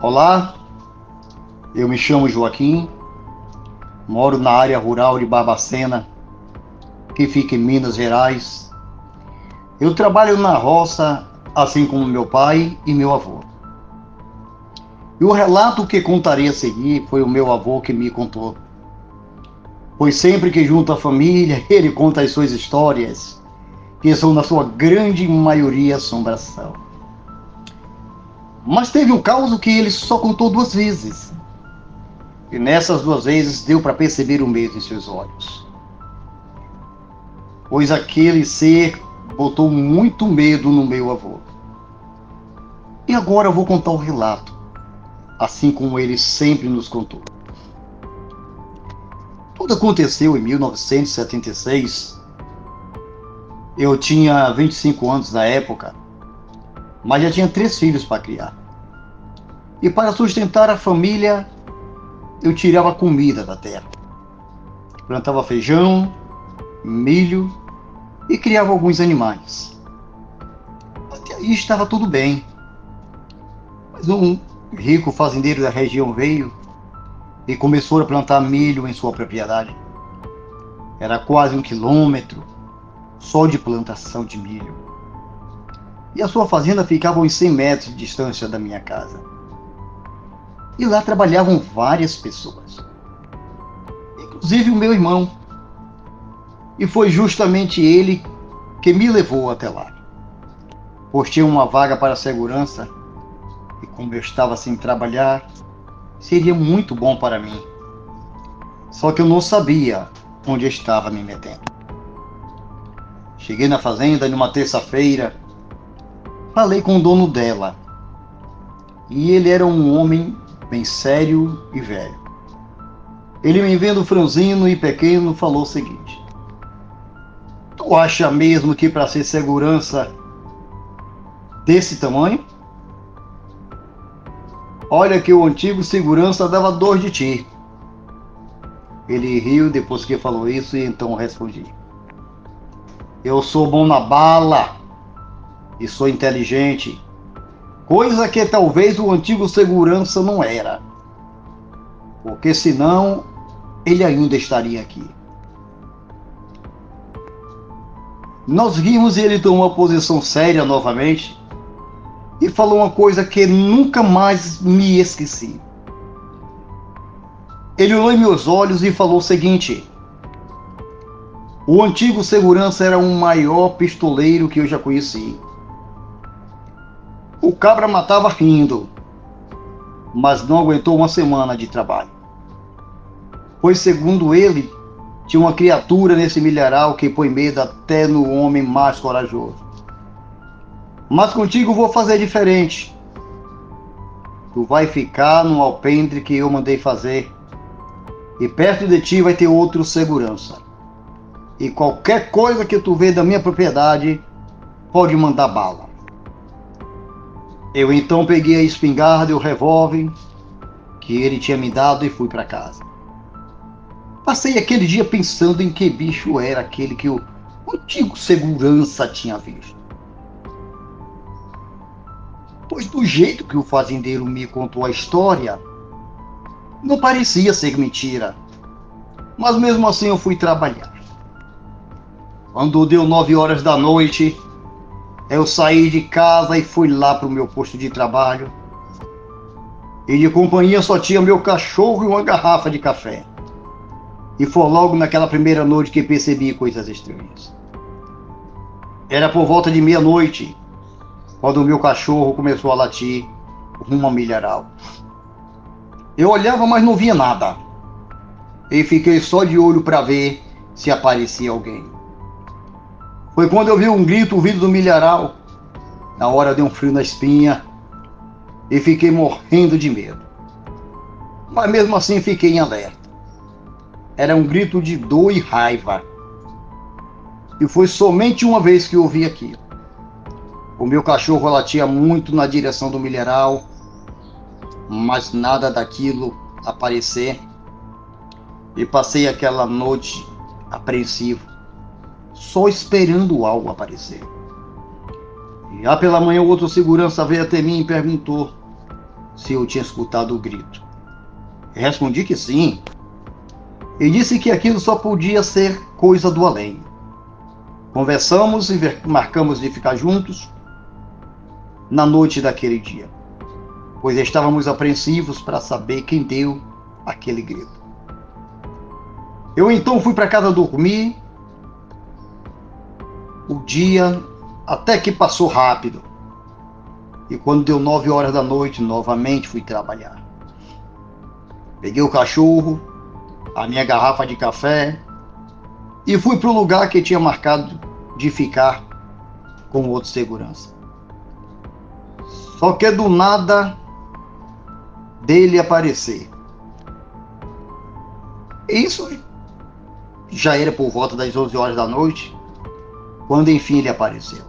Olá, eu me chamo Joaquim, moro na área rural de Barbacena, que fica em Minas Gerais. Eu trabalho na roça, assim como meu pai e meu avô. E o relato que contarei a seguir foi o meu avô que me contou. Pois sempre que junto a família, ele conta as suas histórias, que são na sua grande maioria assombração. Mas teve um caso que ele só contou 2 vezes. E nessas 2 vezes deu para perceber o medo em seus olhos. Pois aquele ser botou muito medo no meu avô. E agora eu vou contar o relato, assim como ele sempre nos contou. Tudo aconteceu em 1976. Eu tinha 25 anos na época, mas já tinha 3 filhos para criar. E para sustentar a família, eu tirava comida da terra. Plantava feijão, milho e criava alguns animais. Até aí estava tudo bem. Mas um rico fazendeiro da região veio e começou a plantar milho em sua propriedade. Era quase 1 quilômetro só de plantação de milho. E a sua fazenda ficava a uns 100 metros de distância da minha casa. E lá trabalhavam várias pessoas, inclusive o meu irmão. E foi justamente ele que me levou até lá, pois tinha uma vaga para segurança, e como eu estava sem trabalhar, seria muito bom para mim. Só que eu não sabia onde eu estava me metendo. Cheguei na fazenda numa terça-feira, falei com o dono dela, e ele era um homem bem sério e velho. Ele, me vendo franzino e pequeno, falou o seguinte: tu acha mesmo que para ser segurança desse tamanho? Olha que o antigo segurança dava dor de ti. Ele riu depois que falou isso e então respondi: eu sou bom na bala e sou inteligente, coisa que talvez o antigo segurança não era, porque senão ele ainda estaria aqui. Nós rimos e ele tomou uma posição séria novamente e falou uma coisa que nunca mais me esqueci. Ele olhou em meus olhos e falou o seguinte: o antigo segurança era o maior pistoleiro que eu já conheci. O cabra matava rindo, mas não aguentou uma semana de trabalho. Pois, segundo ele, tinha uma criatura nesse milharal que põe medo até no homem mais corajoso. Mas contigo vou fazer diferente. Tu vai ficar no alpendre que eu mandei fazer, e perto de ti vai ter outro segurança. E qualquer coisa que tu vê da minha propriedade, pode mandar bala. Eu então peguei a espingarda e o revólver que ele tinha me dado e fui para casa. Passei aquele dia pensando em que bicho era aquele que o antigo segurança tinha visto. Pois do jeito que o fazendeiro me contou a história, não parecia ser mentira. Mas mesmo assim eu fui trabalhar. Quando deu 9 horas da noite, eu saí de casa e fui lá para o meu posto de trabalho. E de companhia só tinha meu cachorro e uma garrafa de café. E foi logo naquela primeira noite que percebi coisas estranhas. Era por volta de meia-noite, quando o meu cachorro começou a latir rumo ao milharal. Eu olhava, mas não via nada. E fiquei só de olho para ver se aparecia alguém. Foi quando eu vi um grito vindo do milharal. Na hora deu um frio na espinha e fiquei morrendo de medo. Mas mesmo assim fiquei em alerta. Era um grito de dor e raiva. E foi somente uma vez que eu ouvi aquilo. O meu cachorro latia muito na direção do milharal, mas nada daquilo aparecer. E passei aquela noite apreensivo, só esperando algo aparecer. E já pela manhã, o outro segurança veio até mim e perguntou: se eu tinha escutado o grito. Respondi que sim, e disse que aquilo só podia ser coisa do além. Conversamos e marcamos de ficar juntos na noite daquele dia, pois estávamos apreensivos para saber quem deu aquele grito. Eu então fui para casa dormir. O dia até que passou rápido, e quando deu 9 horas da noite, novamente fui trabalhar. Peguei o cachorro, a minha garrafa de café e fui para o lugar que tinha marcado de ficar com outro segurança. Só que do nada dele aparecer. Isso já era por volta das 11 horas da noite, quando enfim ele apareceu.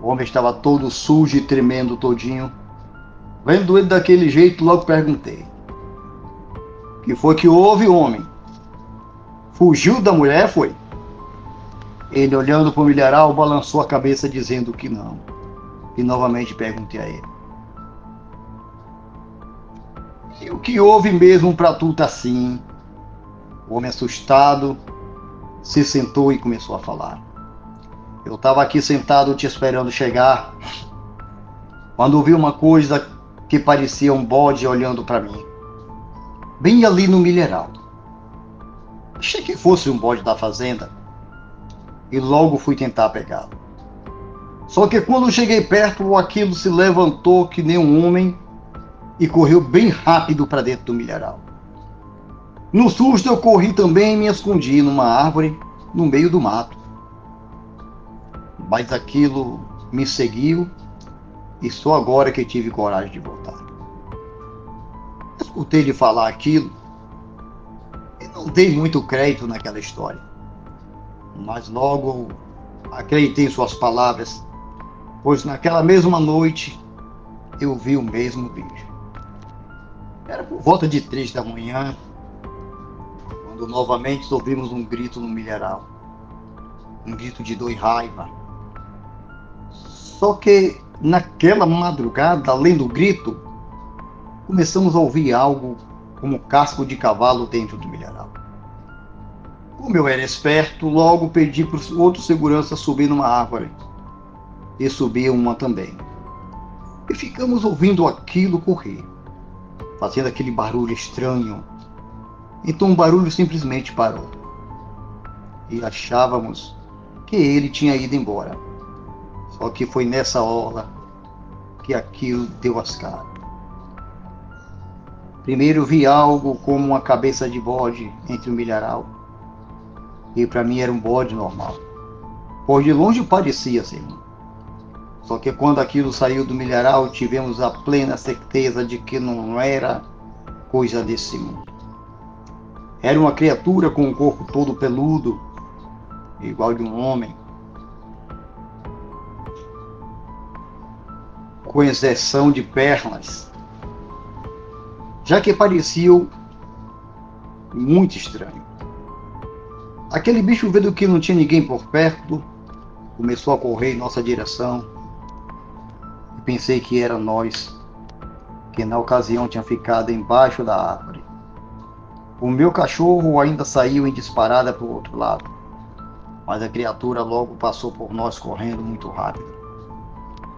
O homem estava todo sujo e tremendo todinho. Vendo ele daquele jeito, logo perguntei: "O que foi que houve, homem? Fugiu da mulher, foi?" Ele, olhando para o milharal, balançou a cabeça dizendo que não. E novamente perguntei a ele: "E o que houve mesmo para tu tá assim?" O homem, assustado, se sentou e começou a falar: "Eu estava aqui sentado te esperando chegar, quando vi uma coisa que parecia um bode olhando para mim, bem ali no milharal. Achei que fosse um bode da fazenda e logo fui tentar pegá-lo. Só que quando cheguei perto, aquilo se levantou que nem um homem e correu bem rápido para dentro do milharal. No susto eu corri também e me escondi numa árvore no meio do mato. Mas aquilo me seguiu e só agora que tive coragem de voltar." Escutei ele falar aquilo e não dei muito crédito naquela história, mas logo acreditei em suas palavras, pois naquela mesma noite eu vi o mesmo bicho. Era por volta de 3 da manhã, quando novamente ouvimos um grito no milharal, um grito de dor e raiva. Só que naquela madrugada, além do grito, começamos a ouvir algo como casco de cavalo dentro do milharal. Como eu era esperto, logo pedi para o outro segurança subir numa árvore, e subi uma também. E ficamos ouvindo aquilo correr, fazendo aquele barulho estranho. Então o barulho simplesmente parou, e achávamos que ele tinha ido embora. Só que foi nessa hora que aquilo deu as caras. Primeiro vi algo como uma cabeça de bode entre o milharal, e para mim era um bode normal, pois de longe parecia ser um. Só que quando aquilo saiu do milharal, tivemos a plena certeza de que não era coisa desse mundo. Era uma criatura com o corpo todo peludo, igual de um homem, com exceção de pernas, já que pareciam muito estranho. Aquele bicho, vendo que não tinha ninguém por perto, começou a correr em nossa direção, e pensei que era nós, que na ocasião tinha ficado embaixo da árvore. O meu cachorro ainda saiu em disparada para o outro lado, mas a criatura logo passou por nós correndo muito rápido,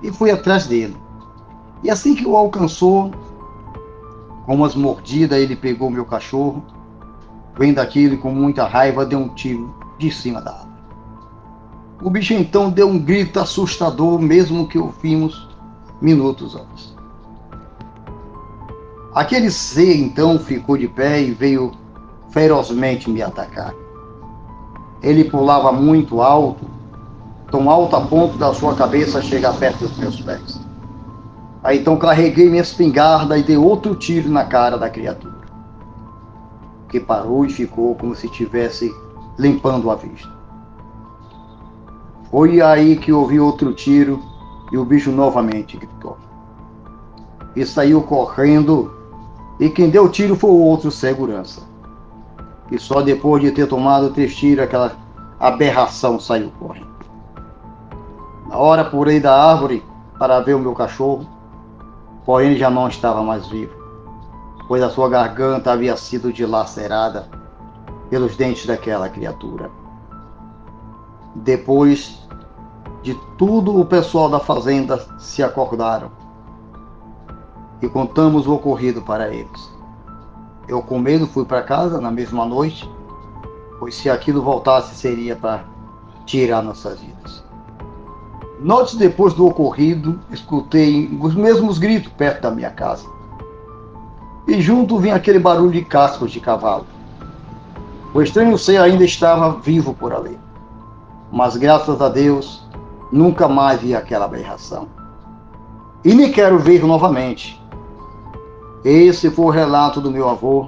e fui atrás dele. E assim que o alcançou, com umas mordidas, ele pegou meu cachorro, vendo aquilo e com muita raiva deu um tiro de cima da árvore. O bicho então deu um grito assustador, mesmo que ouvimos minutos antes. Aquele ser então ficou de pé e veio ferozmente me atacar. Ele pulava muito alto, tão alto a ponto da sua cabeça chegar perto dos meus pés. Aí então carreguei minha espingarda e dei outro tiro na cara da criatura, que parou e ficou como se estivesse limpando a vista. Foi aí que ouvi outro tiro e o bicho novamente gritou. E saiu correndo, e quem deu o tiro foi o outro segurança, que só depois de ter tomado 3 tiros aquela aberração saiu correndo. Na hora pulei da árvore para ver o meu cachorro, porém já não estava mais vivo, pois a sua garganta havia sido dilacerada pelos dentes daquela criatura. Depois de tudo, o pessoal da fazenda se acordaram e contamos o ocorrido para eles. Eu, com medo, fui para casa na mesma noite, pois se aquilo voltasse seria para tirar nossas vidas. Noites depois do ocorrido, escutei os mesmos gritos perto da minha casa. E junto vinha aquele barulho de cascos de cavalo. O estranho ser ainda estava vivo por ali. Mas graças a Deus, nunca mais vi aquela aberração. E nem quero ver novamente. Esse foi o relato do meu avô,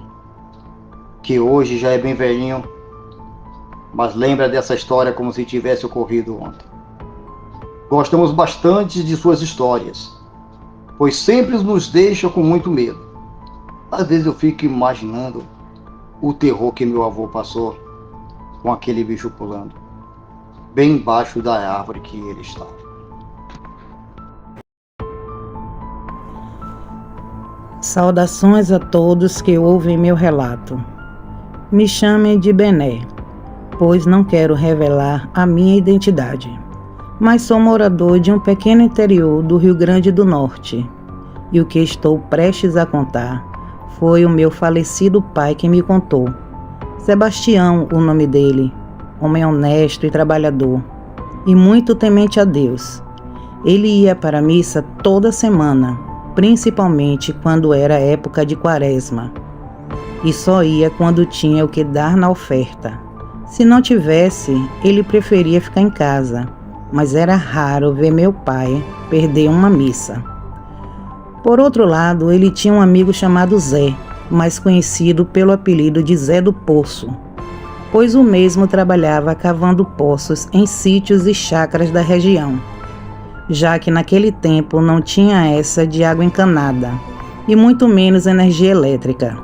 que hoje já é bem velhinho, mas lembra dessa história como se tivesse ocorrido ontem. Gostamos bastante de suas histórias, pois sempre nos deixa com muito medo. Às vezes eu fico imaginando o terror que meu avô passou com aquele bicho pulando, bem embaixo da árvore que ele estava. Saudações a todos que ouvem meu relato. Me chamem de Bené, pois não quero revelar a minha identidade, mas sou morador de um pequeno interior do Rio Grande do Norte, e o que estou prestes a contar foi o meu falecido pai que me contou. Sebastião, o nome dele, homem honesto e trabalhador, e muito temente a Deus. Ele ia para a missa toda semana, principalmente quando era época de quaresma, e só ia quando tinha o que dar na oferta. Se não tivesse, ele preferia ficar em casa, mas era raro ver meu pai perder uma missa. Por outro lado, ele tinha um amigo chamado Zé, mais conhecido pelo apelido de Zé do Poço, pois o mesmo trabalhava cavando poços em sítios e chácaras da região, já que naquele tempo não tinha essa de água encanada, e muito menos energia elétrica.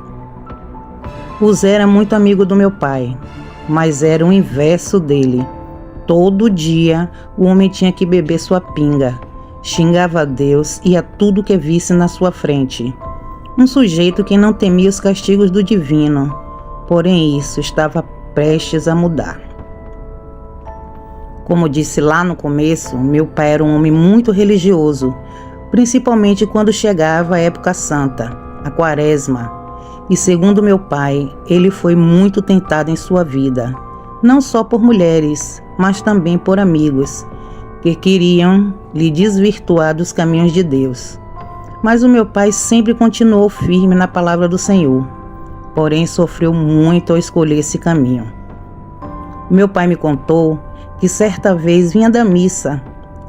O Zé era muito amigo do meu pai, mas era o inverso dele. Todo dia o homem tinha que beber sua pinga, xingava a Deus e a tudo que visse na sua frente. Um sujeito que não temia os castigos do divino, porém isso estava prestes a mudar. Como disse lá no começo, meu pai era um homem muito religioso, principalmente quando chegava a época santa, a quaresma. E segundo meu pai, ele foi muito tentado em sua vida, não só por mulheres, mas também por amigos, que queriam lhe desvirtuar dos caminhos de Deus. Mas o meu pai sempre continuou firme na palavra do Senhor, porém sofreu muito ao escolher esse caminho. Meu pai me contou que certa vez vinha da missa,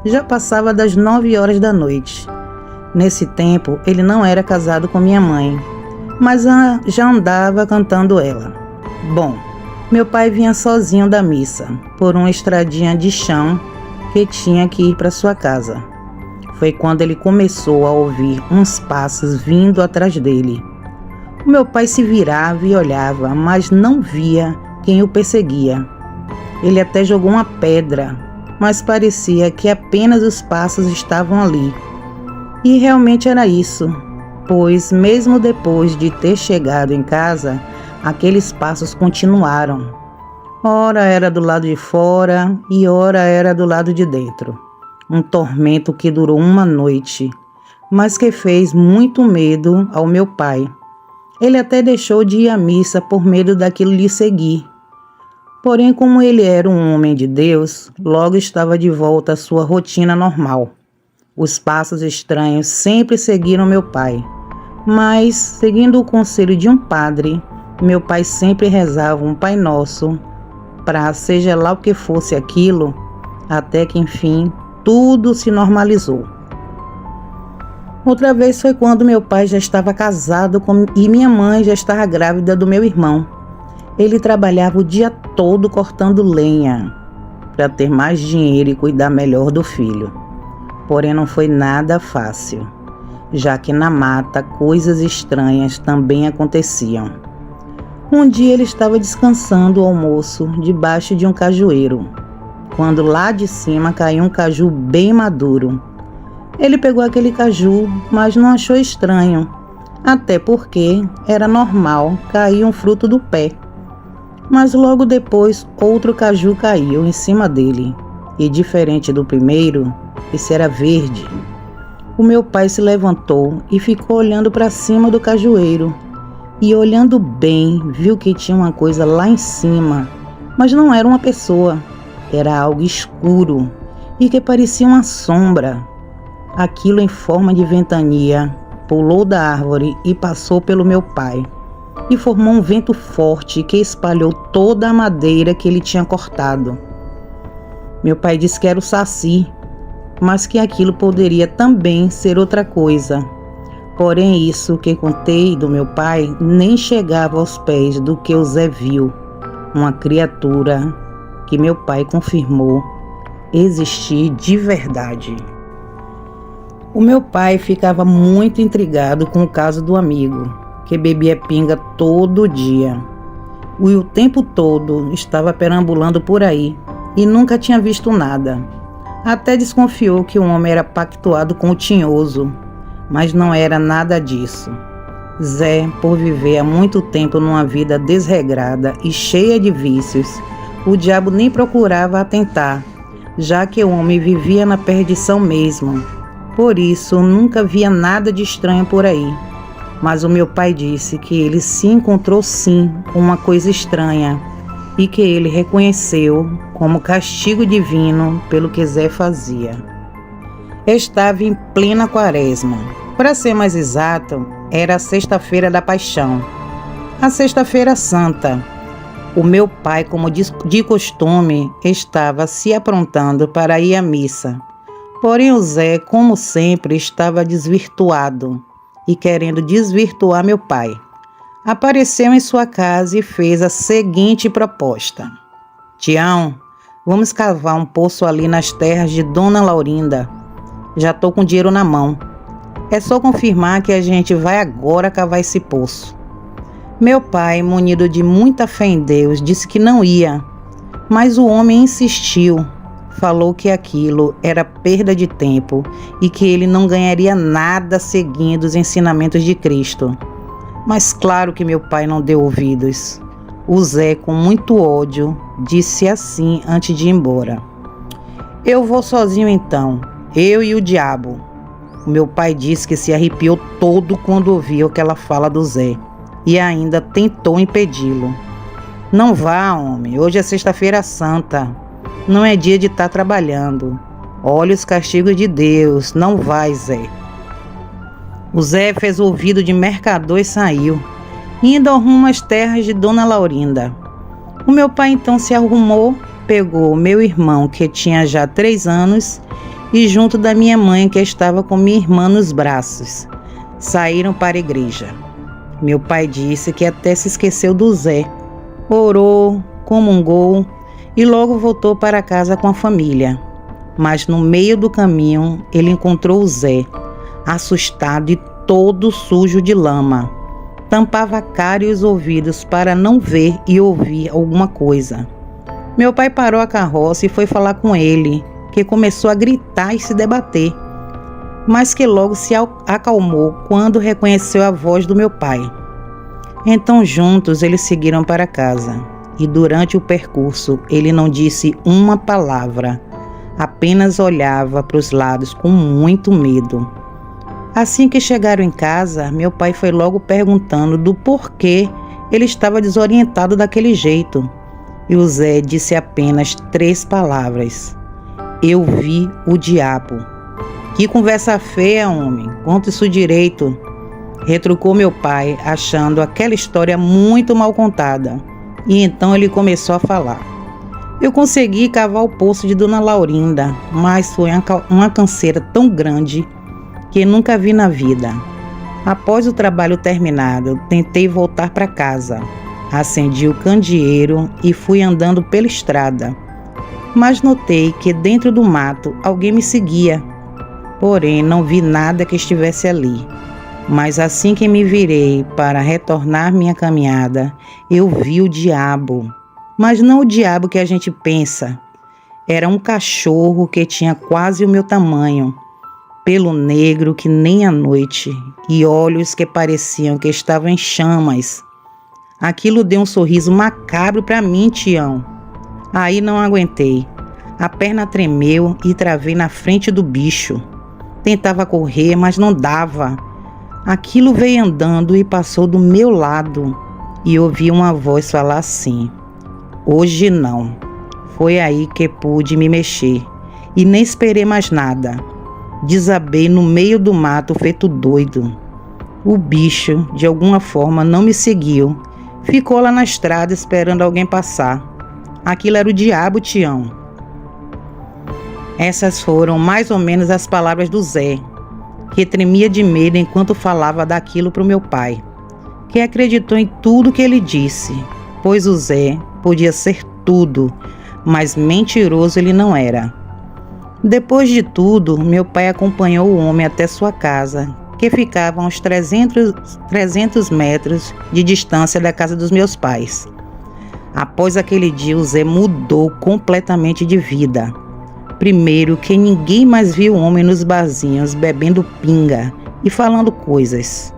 já passava das 9 horas da noite. Nesse tempo, ele não era casado com minha mãe, mas já andava cantando ela. Bom, meu pai vinha sozinho da missa, por uma estradinha de chão que tinha que ir para sua casa. Foi quando ele começou a ouvir uns passos vindo atrás dele. O meu pai se virava e olhava, mas não via quem o perseguia. Ele até jogou uma pedra, mas parecia que apenas os passos estavam ali. E realmente era isso, pois mesmo depois de ter chegado em casa, aqueles passos continuaram. Ora era do lado de fora e ora era do lado de dentro. Um tormento que durou uma noite, mas que fez muito medo ao meu pai. Ele até deixou de ir à missa por medo daquilo lhe seguir. Porém, como ele era um homem de Deus, logo estava de volta à sua rotina normal. Os passos estranhos sempre seguiram meu pai, mas, seguindo o conselho de um padre, meu pai sempre rezava um Pai Nosso para, seja lá o que fosse aquilo, até que, enfim, tudo se normalizou. Outra vez foi quando meu pai já estava casado e minha mãe já estava grávida do meu irmão. Ele trabalhava o dia todo cortando lenha para ter mais dinheiro e cuidar melhor do filho. Porém, não foi nada fácil, já que na mata coisas estranhas também aconteciam. Um dia ele estava descansando o almoço debaixo de um cajueiro, quando lá de cima caiu um caju bem maduro. Ele pegou aquele caju, mas não achou estranho, até porque era normal cair um fruto do pé. Mas logo depois outro caju caiu em cima dele, e diferente do primeiro, esse era verde. O meu pai se levantou e ficou olhando para cima do cajueiro, e olhando bem, viu que tinha uma coisa lá em cima, mas não era uma pessoa, era algo escuro e que parecia uma sombra. Aquilo em forma de ventania pulou da árvore e passou pelo meu pai, e formou um vento forte que espalhou toda a madeira que ele tinha cortado. Meu pai disse que era o saci, mas que aquilo poderia também ser outra coisa. Porém, isso que contei do meu pai nem chegava aos pés do que o Zé viu, uma criatura que meu pai confirmou existir de verdade. O meu pai ficava muito intrigado com o caso do amigo, que bebia pinga todo dia. E o tempo todo estava perambulando por aí e nunca tinha visto nada. Até desconfiou que o homem era pactuado com o tinhoso, mas não era nada disso. Zé, por viver há muito tempo numa vida desregrada e cheia de vícios, o diabo nem procurava atentar, já que o homem vivia na perdição mesmo. Por isso, nunca via nada de estranho por aí. Mas o meu pai disse que ele se encontrou sim com uma coisa estranha e que ele reconheceu como castigo divino pelo que Zé fazia. Estava em plena quaresma. Para ser mais exato, era a sexta-feira da paixão, a sexta-feira santa. O meu pai, como de costume, estava se aprontando para ir à missa. Porém o Zé, como sempre, estava desvirtuado e querendo desvirtuar meu pai. Apareceu em sua casa e fez a seguinte proposta: Tião, vamos cavar um poço ali nas terras de Dona Laurinda. Já estou com dinheiro na mão. É só confirmar que a gente vai agora cavar esse poço. Meu pai, munido de muita fé em Deus, disse que não ia, mas o homem insistiu. Falou que aquilo era perda de tempo e que ele não ganharia nada seguindo os ensinamentos de Cristo. Mas claro que meu pai não deu ouvidos. O Zé, com muito ódio, disse assim antes de ir embora: Eu vou sozinho então, eu e o diabo. O meu pai disse que se arrepiou todo quando ouviu aquela fala do Zé e ainda tentou impedi-lo. Não vá, homem, hoje é sexta-feira santa. Não é dia de estar trabalhando. Olha os castigos de Deus. Não vai, Zé. O Zé fez ouvido de mercador e saiu, indo ao rumo às terras de Dona Laurinda. O meu pai então se arrumou, pegou meu irmão, que tinha já 3 anos, e junto da minha mãe, que estava com minha irmã nos braços, saíram para a igreja. Meu pai disse que até se esqueceu do Zé. Orou, comungou e logo voltou para casa com a família. Mas no meio do caminho ele encontrou o Zé, assustado e todo sujo de lama. Tampava a cara e os ouvidos para não ver e ouvir alguma coisa. Meu pai parou a carroça e foi falar com ele, que começou a gritar e se debater, mas que logo se acalmou quando reconheceu a voz do meu pai. Então juntos eles seguiram para casa. E durante o percurso ele não disse uma palavra, apenas olhava para os lados com muito medo. Assim que chegaram em casa, meu pai foi logo perguntando do porquê ele estava desorientado daquele jeito. E o Zé disse apenas 3 palavras: Eu vi o diabo. Que conversa feia, homem, conta isso direito, retrucou meu pai, achando aquela história muito mal contada. E então ele começou a falar. Eu consegui cavar o poço de Dona Laurinda, mas foi uma canseira tão grande que nunca vi na vida. Após o trabalho terminado, tentei voltar para casa. Acendi o candeeiro e fui andando pela estrada. Mas notei que dentro do mato alguém me seguia. Porém, não vi nada que estivesse ali. Mas assim que me virei para retornar minha caminhada, eu vi o diabo. Mas não o diabo que a gente pensa. Era um cachorro que tinha quase o meu tamanho. pelo negro que nem a noite e olhos que pareciam que estavam em chamas. Aquilo deu um sorriso macabro para mim, Tião. Aí não aguentei. A perna tremeu e travei na frente do bicho. Tentava correr, mas não dava. Aquilo veio andando e passou do meu lado. E ouvi uma voz falar assim: hoje não. Foi aí que pude me mexer. E nem esperei mais nada. Desabei no meio do mato feito doido. O bicho, de alguma forma, não me seguiu. Ficou lá na estrada esperando alguém passar. Aquilo era o diabo, Tião. Essas foram mais ou menos as palavras do Zé, que tremia de medo enquanto falava daquilo para o meu pai, que acreditou em tudo que ele disse, pois o Zé podia ser tudo, mas mentiroso ele não era. Depois de tudo, meu pai acompanhou o homem até sua casa, que ficava a uns 300 metros de distância da casa dos meus pais. Após aquele dia, o Zé mudou completamente de vida. Primeiro, que ninguém mais viu o homem nos barzinhos bebendo pinga e falando coisas.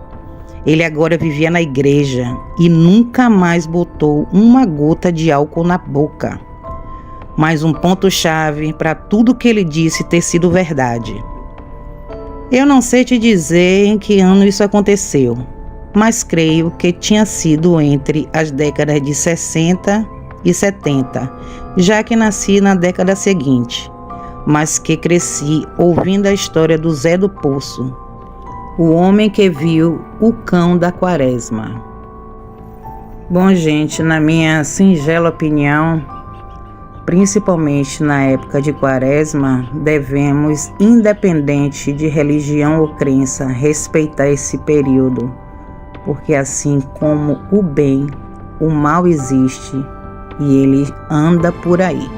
Ele agora vivia na igreja e nunca mais botou uma gota de álcool na boca. Mas um ponto-chave para tudo que ele disse ter sido verdade. Eu não sei te dizer em que ano isso aconteceu, mas creio que tinha sido entre as décadas de 60 e 70, já que nasci na década seguinte, mas que cresci ouvindo a história do Zé do Poço, o homem que viu o cão da Quaresma. Bom, gente, na minha singela opinião, principalmente na época de Quaresma, devemos, independente de religião ou crença, respeitar esse período, porque assim como o bem, o mal existe e ele anda por aí.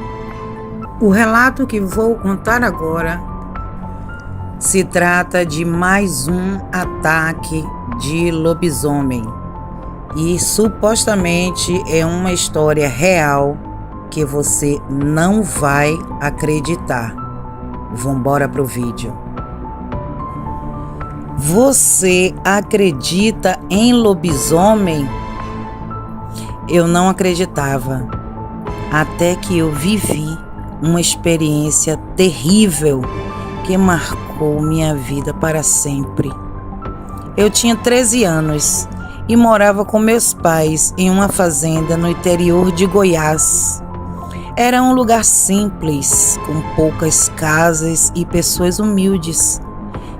O relato que vou contar agora se trata de mais um ataque de lobisomem e supostamente é uma história real que você não vai acreditar. Vambora pro vídeo. Você acredita em lobisomem? Eu não acreditava, até que eu vivi uma experiência terrível que marcou minha vida para sempre. Eu tinha 13 anos e morava com meus pais em uma fazenda no interior de Goiás. Era um lugar simples, com poucas casas e pessoas humildes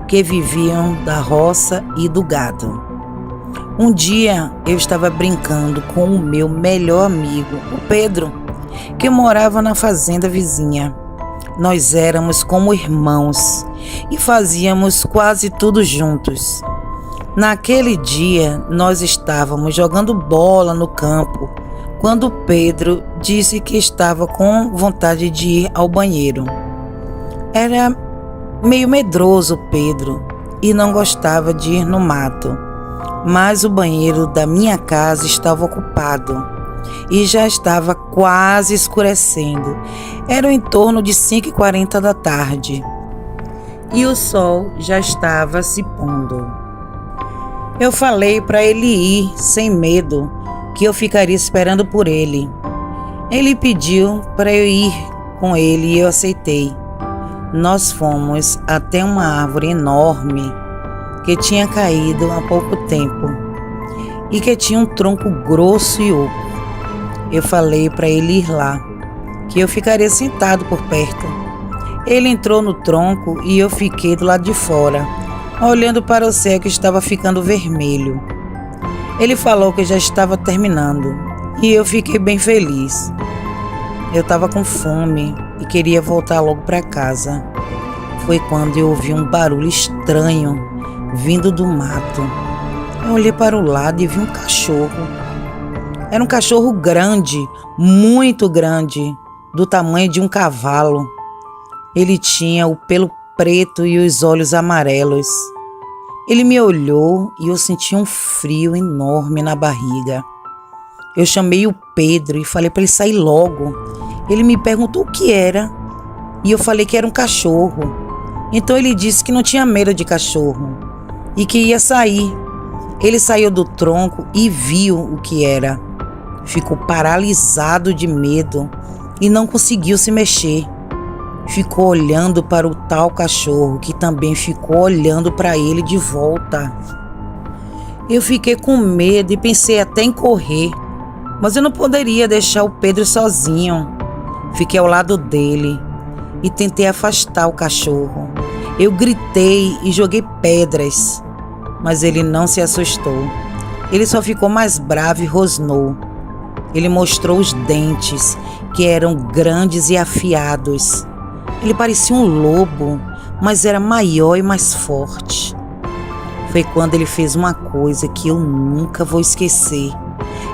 que viviam da roça e do gado. Um dia eu estava brincando com o meu melhor amigo, o Pedro, que morava na fazenda vizinha. Nós éramos como irmãos e fazíamos quase tudo juntos. Naquele dia nós estávamos jogando bola no campo, quando Pedro disse que estava com vontade de ir ao banheiro. Era meio medroso Pedro e não gostava de ir no mato, mas o banheiro da minha casa estava ocupado e já estava quase escurecendo. Era em torno de 5h40 da tarde e o sol já estava se pondo. Eu falei para ele ir sem medo, que eu ficaria esperando por ele. Ele pediu para eu ir com ele e eu aceitei. Nós fomos até uma árvore enorme que tinha caído há pouco tempo e que tinha um tronco grosso e oco. Eu falei para ele ir lá, que eu ficaria sentado por perto. Ele entrou no tronco e eu fiquei do lado de fora, olhando para o céu que estava ficando vermelho. Ele falou que já estava terminando e eu fiquei bem feliz. Eu estava com fome e queria voltar logo para casa. Foi quando eu ouvi um barulho estranho vindo do mato. Eu olhei para o lado e vi um cachorro. Era um cachorro grande, muito grande, do tamanho de um cavalo. Ele tinha o pelo preto e os olhos amarelos. Ele me olhou e eu senti um frio enorme na barriga. Eu chamei o Pedro e falei para ele sair logo. Ele me perguntou o que era e eu falei que era um cachorro. Então ele disse que não tinha medo de cachorro e que ia sair. Ele saiu do tronco e viu o que era. Ficou paralisado de medo e não conseguiu se mexer. Ficou olhando para o tal cachorro, que também ficou olhando para ele de volta. Eu fiquei com medo e pensei até em correr, mas eu não poderia deixar o Pedro sozinho. Fiquei ao lado dele e tentei afastar o cachorro. Eu gritei e joguei pedras, mas ele não se assustou. Ele só ficou mais bravo e rosnou. Ele mostrou os dentes, que eram grandes e afiados. Ele parecia um lobo, mas era maior e mais forte. Foi quando ele fez uma coisa que eu nunca vou esquecer.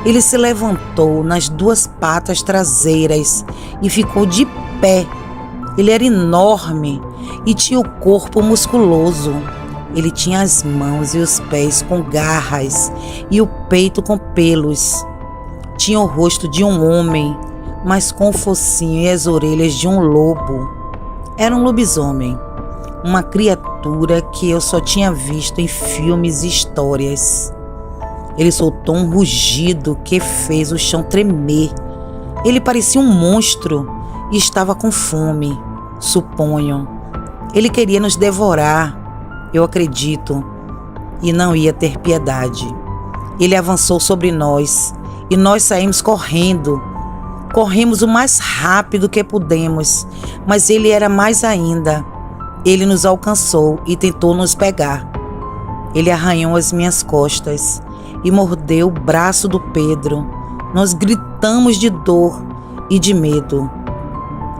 Ele se levantou nas duas patas traseiras e ficou de pé. Ele era enorme e tinha o corpo musculoso. Ele tinha as mãos e os pés com garras e o peito com pelos. Tinha o rosto de um homem, mas com o focinho e as orelhas de um lobo. Era um lobisomem, uma criatura que eu só tinha visto em filmes e histórias. Ele soltou um rugido que fez o chão tremer. Ele parecia um monstro e estava com fome, suponho. Ele queria nos devorar, eu acredito, e não ia ter piedade. Ele avançou sobre nós e nós saímos correndo. Corremos o mais rápido que pudemos, mas ele era mais ainda. Ele nos alcançou e tentou nos pegar. Ele arranhou as minhas costas e mordeu o braço do Pedro. Nós gritamos de dor e de medo.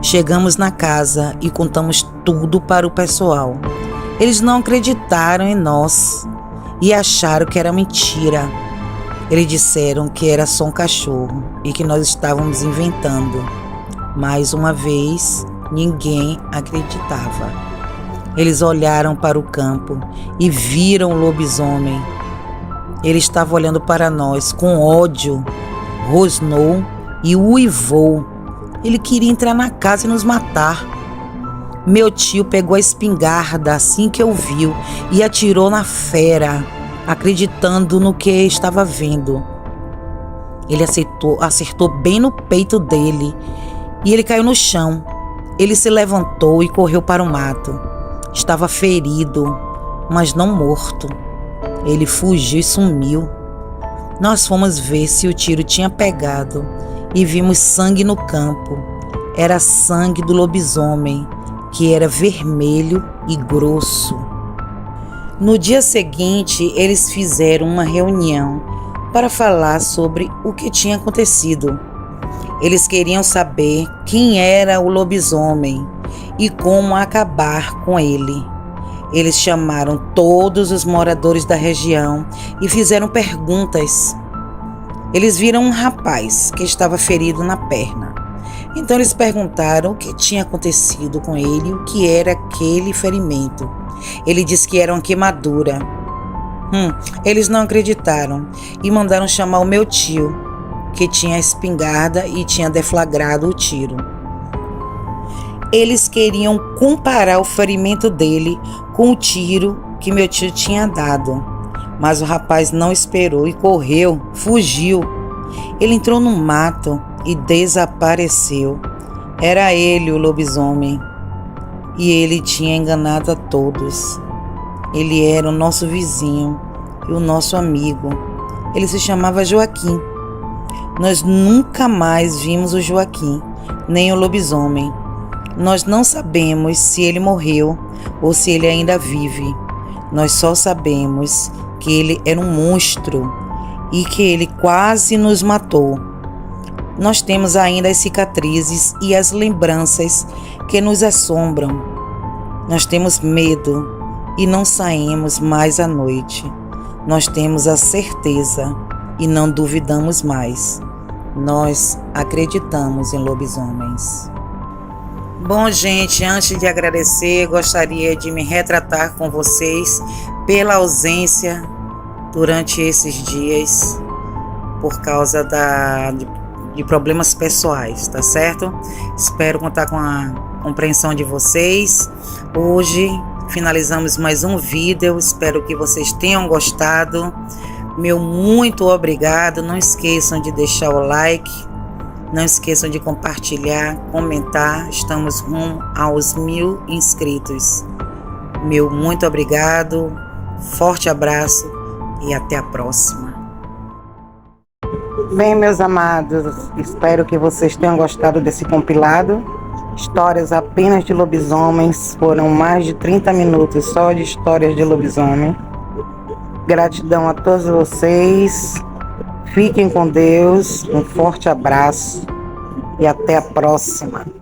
Chegamos na casa e contamos tudo para o pessoal. Eles não acreditaram em nós e acharam que era mentira. Eles disseram que era só um cachorro e que nós estávamos inventando. Mais uma vez, ninguém acreditava. Eles olharam para o campo e viram o lobisomem. Ele estava olhando para nós com ódio, rosnou e uivou. Ele queria entrar na casa e nos matar. Meu tio pegou a espingarda assim que o viu e atirou na fera, acreditando no que estava vendo. Ele acertou bem no peito dele e ele caiu no chão. Ele se levantou e correu para o mato. Estava ferido, mas não morto. Ele fugiu e sumiu. Nós fomos ver se o tiro tinha pegado e vimos sangue no campo. Era sangue do lobisomem, que era vermelho e grosso. No dia seguinte, eles fizeram uma reunião para falar sobre o que tinha acontecido. Eles queriam saber quem era o lobisomem e como acabar com ele. Eles chamaram todos os moradores da região e fizeram perguntas. Eles viram um rapaz que estava ferido na perna. Então eles perguntaram o que tinha acontecido com ele e o que era aquele ferimento. Ele disse que era uma queimadura. Eles não acreditaram e mandaram chamar o meu tio, que tinha a espingarda e tinha deflagrado o tiro. Eles queriam comparar o ferimento dele com o tiro que meu tio tinha dado. Mas o rapaz não esperou e correu, fugiu. Ele entrou no mato e desapareceu. Era ele o lobisomem. E ele tinha enganado a todos. Ele era o nosso vizinho e o nosso amigo. Ele se chamava Joaquim. Nós nunca mais vimos o Joaquim, nem o lobisomem. Nós não sabemos se ele morreu ou se ele ainda vive. Nós só sabemos que ele era um monstro e que ele quase nos matou. Nós temos ainda as cicatrizes e as lembranças que nos assombram. Nós temos medo e não saímos mais à noite. Nós temos a certeza e não duvidamos mais. Nós acreditamos em lobisomens. Bom, gente, antes de agradecer, gostaria de me retratar com vocês pela ausência durante esses dias por causa de problemas pessoais, tá certo? Espero contar com a compreensão de vocês. Hoje finalizamos mais um vídeo. Espero que vocês tenham gostado. Meu muito obrigado. Não esqueçam de deixar o like. Não esqueçam de compartilhar, comentar. Estamos rumo aos 1000 inscritos. Meu muito obrigado. Forte abraço e até a próxima. Bem, meus amados, espero que vocês tenham gostado desse compilado. Histórias apenas de lobisomens. Foram mais de 30 minutos só de histórias de lobisomem. Gratidão a todos vocês. Fiquem com Deus. Um forte abraço e até a próxima.